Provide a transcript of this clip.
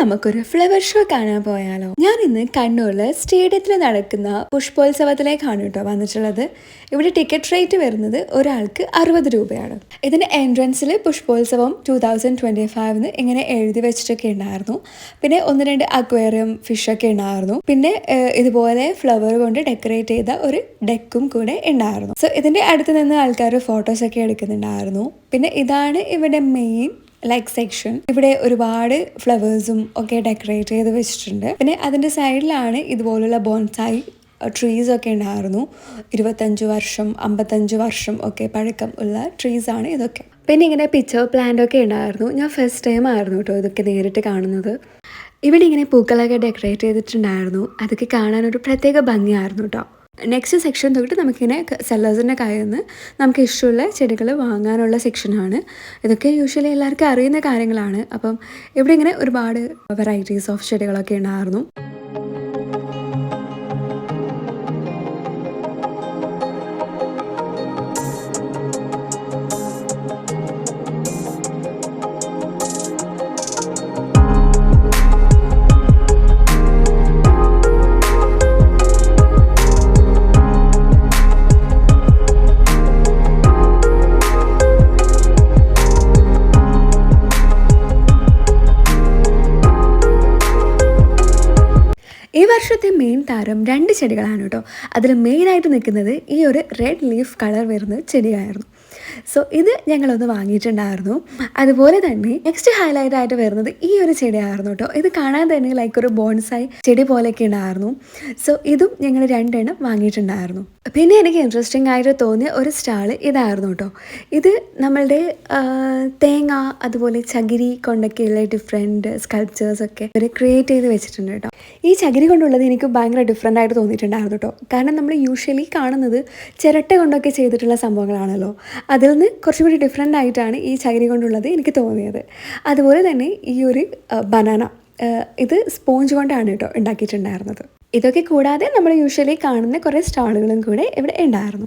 നമുക്കൊരു flower show കാണാൻ പോയാലോ? ഞാൻ ഇന്ന് കണ്ണൂരില് സ്റ്റേഡിയത്തിൽ നടക്കുന്ന പുഷ്പോത്സവത്തിലേക്കാണ് കേട്ടോ വന്നിട്ടുള്ളത്. ഇവിടെ ടിക്കറ്റ് റേറ്റ് വരുന്നത് ഒരാൾക്ക് 60 രൂപയാണ്. ഇതിന്റെ എൻട്രൻസിൽ പുഷ്പോത്സവം 2025 ഇങ്ങനെ എഴുതി വെച്ചിട്ടൊക്കെ ഉണ്ടായിരുന്നു. പിന്നെ 1-2 അക്വേറിയം ഫിഷൊക്കെ ഉണ്ടായിരുന്നു. പിന്നെ ഇതുപോലെ ഫ്ലവർ കൊണ്ട് ഡെക്കറേറ്റ് ചെയ്ത ഒരു ഡെക്കും കൂടെ ഉണ്ടായിരുന്നു. സോ ഇതിന്റെ അടുത്ത് നിന്ന് ആൾക്കാർ ഫോട്ടോസ് ഒക്കെ എടുക്കുന്നുണ്ടായിരുന്നു. പിന്നെ ഇതാണ് ഇവിടെ മെയിൻ സെക്ഷൻ. ഇവിടെ ഒരുപാട് ഫ്ലവേഴ്സും ഒക്കെ ഡെക്കറേറ്റ് ചെയ്ത് വെച്ചിട്ടുണ്ട്. പിന്നെ അതിന്റെ സൈഡിലാണ് ഇതുപോലുള്ള ബോൺസായി ട്രീസ് ഒക്കെ ഉണ്ടായിരുന്നു. 25 വർഷം 55 വർഷം ഒക്കെ പഴക്കം ഉള്ള ട്രീസ് ആണ് ഇതൊക്കെ. പിന്നെ ഇങ്ങനെ പിക്ചർ പ്ലാന്റ് ഒക്കെ ഉണ്ടായിരുന്നു. ഞാൻ ഫസ്റ്റ് ടൈം ആയിരുന്നു കേട്ടോ ഇതൊക്കെ നേരിട്ട് കാണുന്നത്. ഇവിടെ ഇങ്ങനെ പൂക്കളൊക്കെ ഡെക്കറേറ്റ് ചെയ്തിട്ടുണ്ടായിരുന്നു. അതൊക്കെ കാണാനൊരു പ്രത്യേക ഭംഗിയായിരുന്നു കേട്ടോ. നെക്സ്റ്റ് സെക്ഷൻ തൊട്ട് നമുക്കിങ്ങനെ സെല്ലേഴ്സിൻ്റെ കയ്യിൽ നിന്ന് നമുക്ക് ഇഷ്ടമുള്ള ചെടികൾ വാങ്ങാനുള്ള സെക്ഷനാണ്. ഇതൊക്കെ യൂഷ്വലി എല്ലാവർക്കും അറിയുന്ന കാര്യങ്ങളാണ്. അപ്പം ഇവിടെ ഇങ്ങനെ ഒരുപാട് വെറൈറ്റീസ് ഓഫ് ചെടികളൊക്കെ ഉണ്ടായിരുന്നു. ഈ വർഷത്തെ മെയിൻ താരം 2 ചെടികളാണ് കേട്ടോ. അതിൽ മെയിനായിട്ട് നിൽക്കുന്നത് ഈ ഒരു റെഡ് ലീഫ് കളർ വരുന്ന ചെടിയായിരുന്നു. സോ ഇത് ഞങ്ങളൊന്ന് വാങ്ങിയിട്ടുണ്ടായിരുന്നു. അതുപോലെ തന്നെ നെക്സ്റ്റ് ഹൈലൈറ്റ് ആയിട്ട് വരുന്നത് ഈ ഒരു ചെടിയായിരുന്നു കേട്ടോ. ഇത് കാണാൻ തന്നെ ഒരു ബോൺസായി ചെടി പോലെയൊക്കെ ഉണ്ടായിരുന്നു. സോ ഇതും ഞങ്ങൾ 2 എണ്ണം വാങ്ങിയിട്ടുണ്ടായിരുന്നു. പിന്നെ എനിക്ക് ഇൻട്രസ്റ്റിംഗ് ആയിട്ട് തോന്നിയ ഒരു സ്റ്റാള് ഇതായിരുന്നു കേട്ടോ. ഇത് നമ്മളുടെ തേങ്ങ അതുപോലെ ചകിരി കൊണ്ടൊക്കെയുള്ള ഡിഫറെൻറ്റ് സ്കൾപ്ചേഴ്സ് ഒക്കെ ഇവർ ക്രിയേറ്റ് ചെയ്ത് വെച്ചിട്ടുണ്ട് കേട്ടോ. ഈ ചകിരി കൊണ്ടുള്ളത് എനിക്ക് ഭയങ്കര ഡിഫറെൻ്റ് ആയിട്ട് തോന്നിയിട്ടുണ്ടായിരുന്നു കേട്ടോ. കാരണം നമ്മൾ യൂഷ്വലി കാണുന്നത് ചിരട്ട കൊണ്ടൊക്കെ ചെയ്തിട്ടുള്ള സംഭവങ്ങളാണല്ലോ. അതിൽ നിന്ന് കുറച്ചും കൂടി ഡിഫറെൻ്റ് ആയിട്ടാണ് ഈ ചകിരി കൊണ്ടുള്ളത് എനിക്ക് തോന്നിയത്. അതുപോലെ തന്നെ ഈ ഒരു ബനാന ഇത് സ്പോഞ്ച് കൊണ്ടാണ് കേട്ടോ ഉണ്ടാക്കിയിട്ടുണ്ടായിരുന്നത്. ഇതൊക്കെ കൂടാതെ നമ്മൾ യൂഷ്വലി കാണുന്ന കുറേ സ്റ്റാളുകളും കൂടെ ഇവിടെ ഉണ്ടായിരുന്നു.